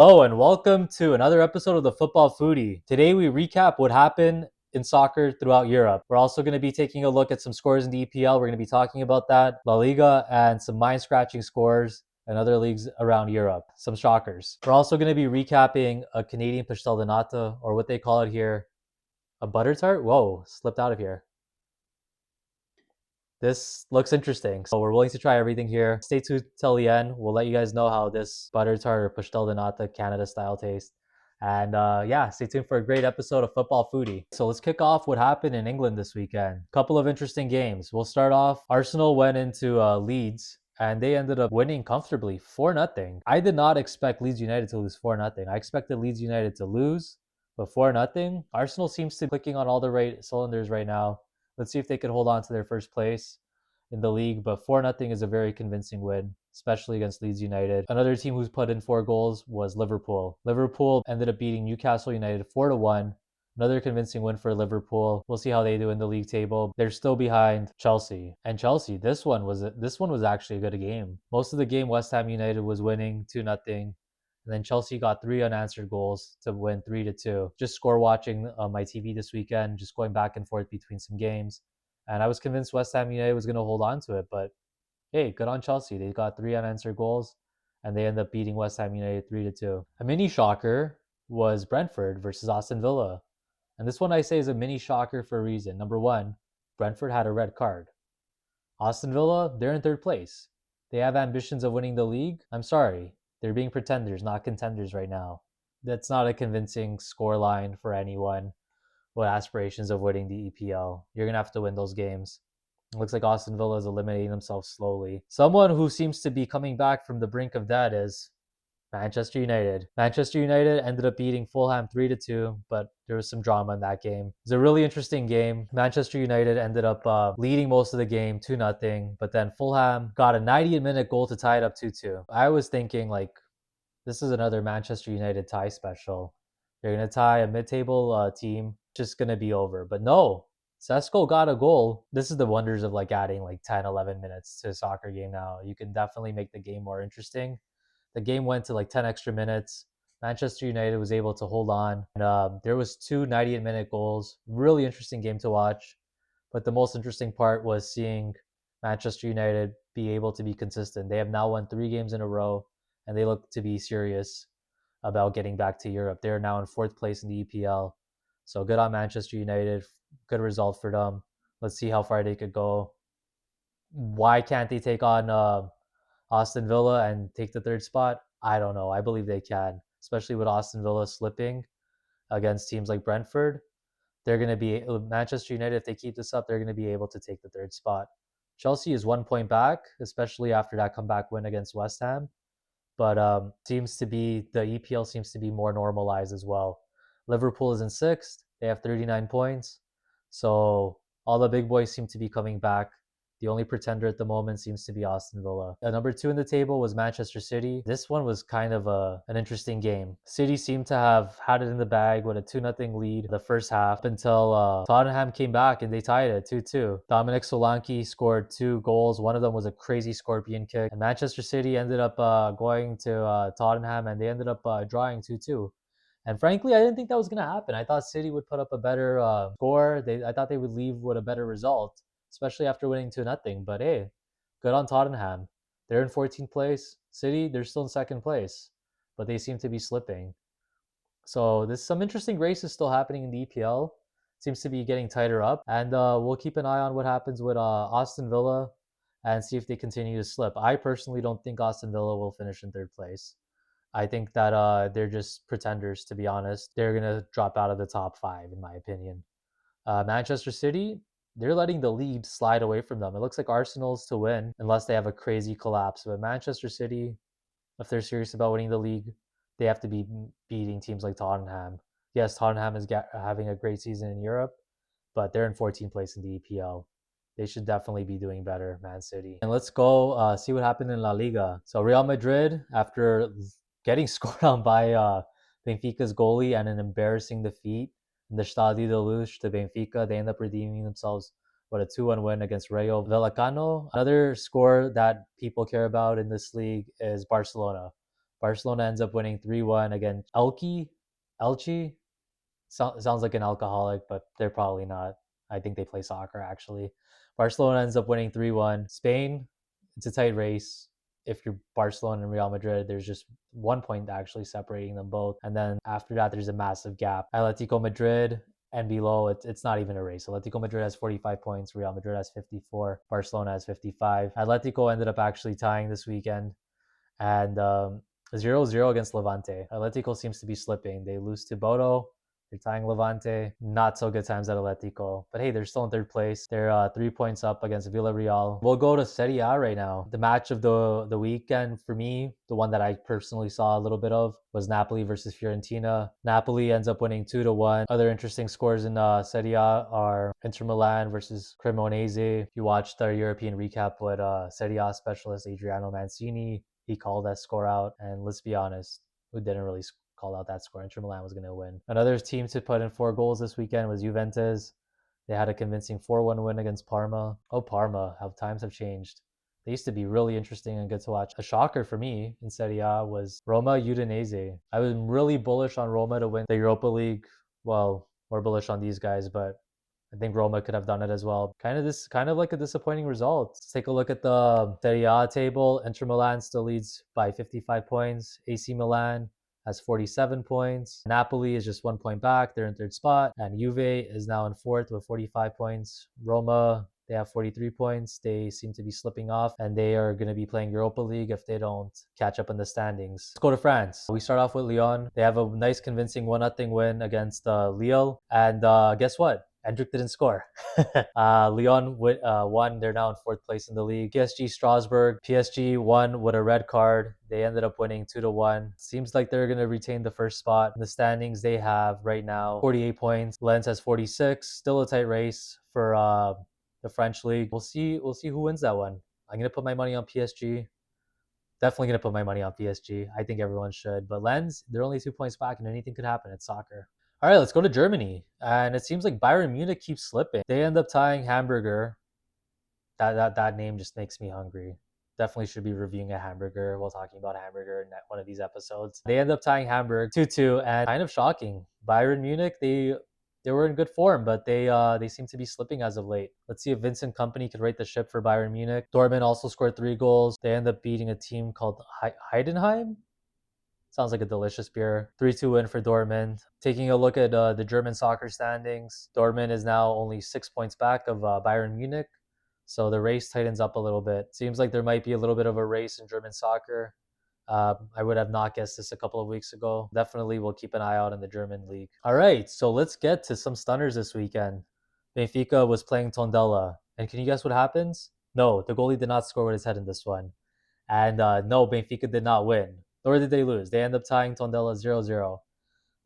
Hello and welcome to another episode of the Football Foodie. Today we recap what happened in soccer throughout Europe. We're also going to be taking a look at some scores in the EPL. We're going to be talking about that, La Liga, and some mind-scratching scores and other leagues around Europe. Some shockers. We're also going to be recapping a Canadian pastel de nata, or what they call it here, a butter tart. Whoa, slipped out of here. This looks interesting. So we're willing to try everything here. Stay tuned till the end. We'll let you guys know how this butter tart or pastel de nata Canada style tastes. And yeah, stay tuned for a great episode of Football Foodie. So let's kick off what happened in England this weekend. Couple of interesting games. We'll start off. Arsenal went into Leeds and they ended up winning comfortably 4-0. I did not expect Leeds United to lose 4-0. I expected Leeds United to lose, but 4-0. Arsenal seems to be clicking on all the right cylinders right now. Let's see if they can hold on to their first place in the league. But 4-0 is a very convincing win, especially against Leeds United. Another team who's put in 4 goals was Liverpool. Liverpool ended up beating Newcastle United 4-1. Another convincing win for Liverpool. We'll see how they do in the league table. They're still behind Chelsea. And Chelsea, this one was actually a good game. Most of the game, West Ham United was winning 2-0. And then Chelsea got 3 unanswered goals to win 3-2. Just score watching on my TV this weekend, just going back and forth between some games. And I was convinced West Ham United was going to hold on to it. But hey, good on Chelsea. They got 3 unanswered goals and they end up beating West Ham United 3-2. A mini shocker was Brentford versus Aston Villa. And this one I say is a mini shocker for a reason. Number one, Brentford had a red card. Aston Villa, they're in third place. They have ambitions of winning the league. I'm sorry. They're being pretenders, not contenders right now. That's not a convincing scoreline for anyone with aspirations of winning the EPL. You're going to have to win those games. It looks like Aston Villa is eliminating themselves slowly. Someone who seems to be coming back from the brink of that is Manchester United. Manchester United ended up beating Fulham 3-2, but there was some drama in that game. It was a really interesting game. Manchester United ended up leading most of the game 2-0, but then Fulham got a 90th minute goal to tie it up 2-2. I was thinking like this is another Manchester United tie special. They're going to tie a mid-table team, just going to be over. But no, Sesko got a goal. This is the wonders of like adding like 10, 11 minutes to a soccer game now. You can definitely make the game more interesting. The game went to like 10 extra minutes. Manchester United was able to hold on. And, there was 2 90th minute goals. Really interesting game to watch. But the most interesting part was seeing Manchester United be able to be consistent. They have now won 3 games in a row, and they look to be serious about getting back to Europe. They're now in fourth place in the EPL. So good on Manchester United. Good result for them. Let's see how far they could go. Why can't they take on Aston Villa and take the third spot? I don't know. I believe they can, especially with Aston Villa slipping against teams like Brentford. They're going to be Manchester United. If they keep this up, they're going to be able to take the third spot. Chelsea is 1 point back, especially after that comeback win against West Ham. But seems to be the EPL seems to be more normalized as well. Liverpool is in sixth. They have 39 points. So all the big boys seem to be coming back. The only pretender at the moment seems to be Aston Villa. Number 2 in the table was Manchester City. This one was kind of an interesting game. City seemed to have had it in the bag with a 2-0 lead the first half until Tottenham came back and they tied it 2-2. Dominic Solanke scored 2 goals. One of them was a crazy scorpion kick. And Manchester City ended up going to Tottenham and they ended up drawing 2-2. And frankly, I didn't think that was going to happen. I thought City would put up a better score. I thought they would leave with a better result, especially after winning 2-0. But hey, good on Tottenham. They're in 14th place. City, they're still in second place, but they seem to be slipping. So there's some interesting races still happening in the EPL. Seems to be getting tighter up, and we'll keep an eye on what happens with Aston Villa and see if they continue to slip. I personally don't think Aston Villa will finish in third place. I think that they're just pretenders, to be honest. They're going to drop out of the top 5, in my opinion. Manchester City, they're letting the lead slide away from them. It looks like Arsenal's to win unless they have a crazy collapse. But Manchester City, if they're serious about winning the league, they have to be beating teams like Tottenham. Yes, Tottenham is having a great season in Europe, but they're in 14th place in the EPL. They should definitely be doing better, Man City. And let's go see what happened in La Liga. So Real Madrid, after getting scored on by Benfica's goalie and an embarrassing defeat in the Stadio de Luz to Benfica, they end up redeeming themselves with a 2-1 win against Rayo Vallecano. Another score that people care about in this league is Barcelona. Barcelona ends up winning 3-1 against Elche. Sounds like an alcoholic, but they're probably not. I think they play soccer actually. Barcelona ends up winning 3-1. Spain, it's a tight race. If you're Barcelona and Real Madrid, there's just 1 point actually separating them both. And then after that, there's a massive gap. Atletico Madrid and below, it's not even a race. Atletico Madrid has 45 points. Real Madrid has 54. Barcelona has 55. Atletico ended up actually tying this weekend. And 0-0 against Levante. Atletico seems to be slipping. They lose to Bodo. They're tying Levante. Not so good times at Atletico. But hey, they're still in third place. They're 3 points up against Villarreal. We'll go to Serie A right now. The match of the weekend for me, the one that I personally saw a little bit of, was Napoli versus Fiorentina. Napoli ends up winning 2-1. Other interesting scores in Serie A are Inter Milan versus Cremonese. If you watched our European recap with Serie A specialist Adriano Mancini, he called that score out. And let's be honest, who didn't really call out that score? Inter Milan was going to win. Another team to put in 4 goals this weekend was Juventus. They had a convincing 4-1 win against Parma. Oh, Parma, how times have changed. They used to be really interesting and good to watch. A shocker for me in Serie A was Roma Udinese. I was really bullish on Roma to win the Europa League. Well, more bullish on these guys, but I think Roma could have done it as well. Kind of like a disappointing result. Let's take a look at the Serie A table. Inter Milan still leads by 55 points. AC Milan has 47 points. Napoli is just 1 point back. They're in third spot. And Juve is now in fourth with 45 points. Roma, they have 43 points. They seem to be slipping off, and they are going to be playing Europa League if they don't catch up in the standings. Let's go to France. We start off with Lyon. They have a nice convincing 1-0 win against Lille. And guess what? Hendrick didn't score. Lyon won. They're now in fourth place in the league. PSG Strasbourg. PSG won with a red card. They ended up winning 2-1. Seems like they're going to retain the first spot. In the standings, they have right now 48 points. Lens has 46. Still a tight race for the French league. We'll see who wins that one. I'm going to put my money on PSG. Definitely going to put my money on PSG. I think everyone should. But Lens, they're only 2 points back, and anything could happen. It's soccer. All right, let's go to Germany. And it seems like Bayern Munich keeps slipping. They end up tying Hamburger. That name just makes me hungry. Definitely should be reviewing a hamburger while talking about a hamburger in one of these episodes. They end up tying Hamburg 2-2, and kind of shocking. Bayern Munich, they were in good form, but they seem to be slipping as of late. Let's see if Vincent Kompany could right the ship for Bayern Munich. Dortmund also scored 3 goals. They end up beating a team called Heidenheim. Sounds like a delicious beer. 3-2 win for Dortmund. Taking a look at the German soccer standings, Dortmund is now only 6 points back of Bayern Munich. So the race tightens up a little bit. Seems like there might be a little bit of a race in German soccer. I would have not guessed this a couple of weeks ago. Definitely we'll keep an eye out in the German league. All right, so let's get to some stunners this weekend. Benfica was playing Tondela. And can you guess what happens? No, the goalie did not score with his head in this one. And no, Benfica did not win. Nor did they lose. They end up tying Tondela 0-0.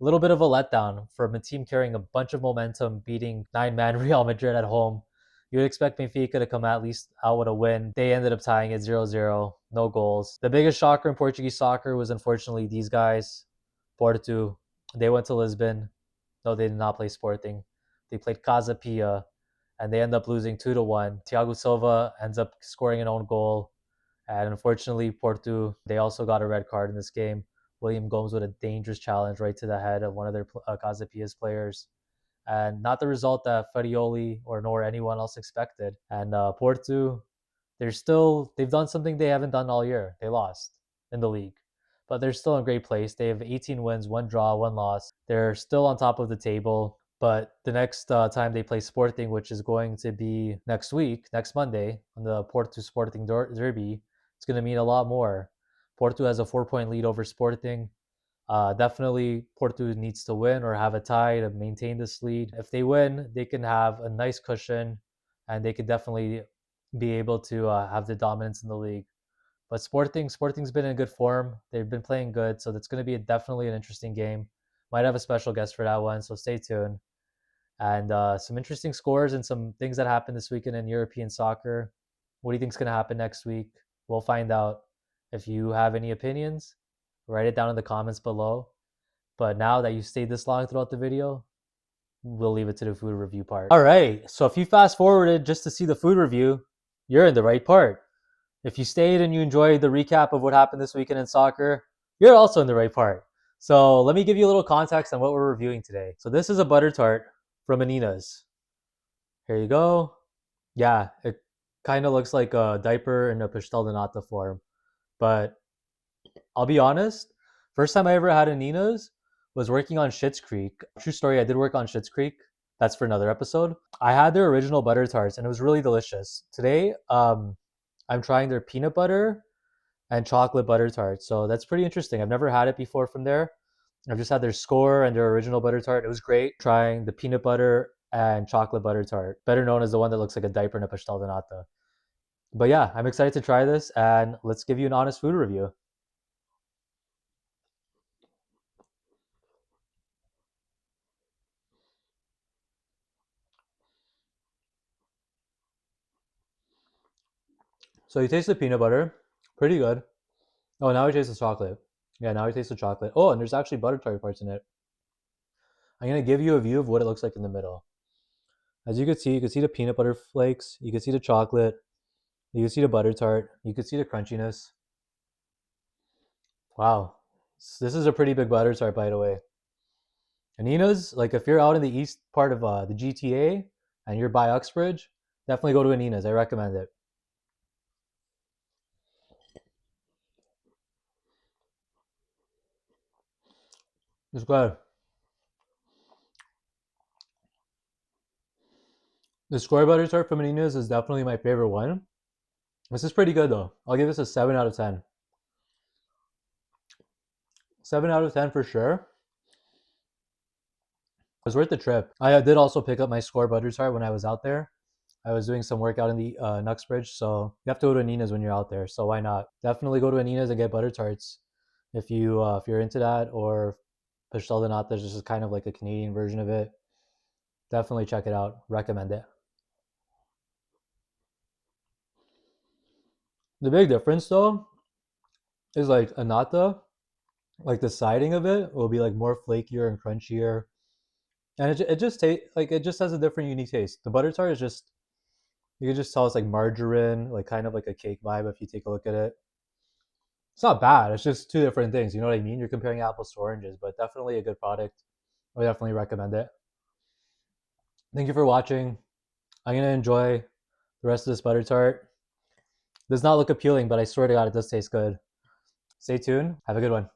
A little bit of a letdown from a team carrying a bunch of momentum, beating 9-man Real Madrid at home. You would expect Benfica to come at least out with a win. They ended up tying it 0-0. No goals. The biggest shocker in Portuguese soccer was unfortunately these guys. Porto. They went to Lisbon. No, they did not play Sporting. They played Casa Pia, and they end up losing 2-1. Thiago Silva ends up scoring an own goal. And unfortunately, Porto, they also got a red card in this game. William Gomes with a dangerous challenge right to the head of one of their Casa Pia's players. And not the result that Farioli nor anyone else expected. And Porto, they've done something they haven't done all year. They lost in the league. But they're still in great place. They have 18 wins, 1 draw, 1 loss. They're still on top of the table. But the next time they play Sporting, which is going to be next week, next Monday, on the Porto Sporting Derby, it's going to mean a lot more. Porto has a 4-point lead over Sporting. Definitely Porto needs to win or have a tie to maintain this lead. If they win, they can have a nice cushion, and they could definitely be able to have the dominance in the league. But Sporting's been in good form. They've been playing good, so that's going to be definitely an interesting game. Might have a special guest for that one, so stay tuned. And some interesting scores and some things that happened this weekend in European soccer. What do you think is going to happen next week? We'll find out. If you have any opinions, write it down in the comments below. But now that you stayed this long throughout the video, we'll leave it to the food review part. All right, so if you fast forwarded just to see the food review, you're in the right part. If you stayed and you enjoyed the recap of what happened this weekend in soccer, You're also in the right part. So let me give you a little context on what we're reviewing today. So this is a butter tart from Anina's. Here you go. Yeah, it kind of looks like a diaper in a pastel de nata form. But I'll be honest, first time I ever had a Nina's was working on Schitt's Creek. True story, I did work on Schitt's Creek. That's for another episode. I had their original butter tarts and it was really delicious. Today, I'm trying their peanut butter and chocolate butter tart. So that's pretty interesting. I've never had it before from there. I've just had their score and their original butter tart. It was great trying the peanut butter and chocolate butter tart, better known as the one that looks like a diaper in a pastel de nata. But yeah, I'm excited to try this and let's give you an honest food review. So you taste the peanut butter, pretty good. Oh, now you taste the chocolate. Yeah, now you taste the chocolate. Oh, and there's actually butter tart parts in it. I'm gonna give you a view of what it looks like in the middle. As you can see the peanut butter flakes, you can see the chocolate, you can see the butter tart, you can see the crunchiness. Wow, this is a pretty big butter tart, by the way. Anina's, like if you're out in the east part of the GTA and you're by Uxbridge, definitely go to Anina's. I recommend it. It's good. The square butter tart from Anina's is definitely my favorite one. This is pretty good though. I'll give this a 7 out of 10. 7 out of 10 for sure. It was worth the trip. I did also pick up my score butter tart when I was out there. I was doing some work out in the Nuxbridge, so you have to go to Anina's when you're out there. So why not? Definitely go to Anina's and get butter tarts if you're into that, or pastel de nata. This is kind of like a Canadian version of it. Definitely check it out. Recommend it. The big difference though is like a nata, like the siding of it will be like more flakier and crunchier, and it just like it just has a different unique taste. The butter tart is just, you can just tell it's like margarine, like kind of like a cake vibe if you take a look at it. It's not bad. It's just two different things. You know what I mean? You're comparing apples to oranges, but definitely a good product. I would definitely recommend it. Thank you for watching. I'm gonna enjoy the rest of this butter tart. Does not look appealing, but I swear to God, it does taste good. Stay tuned. Have a good one.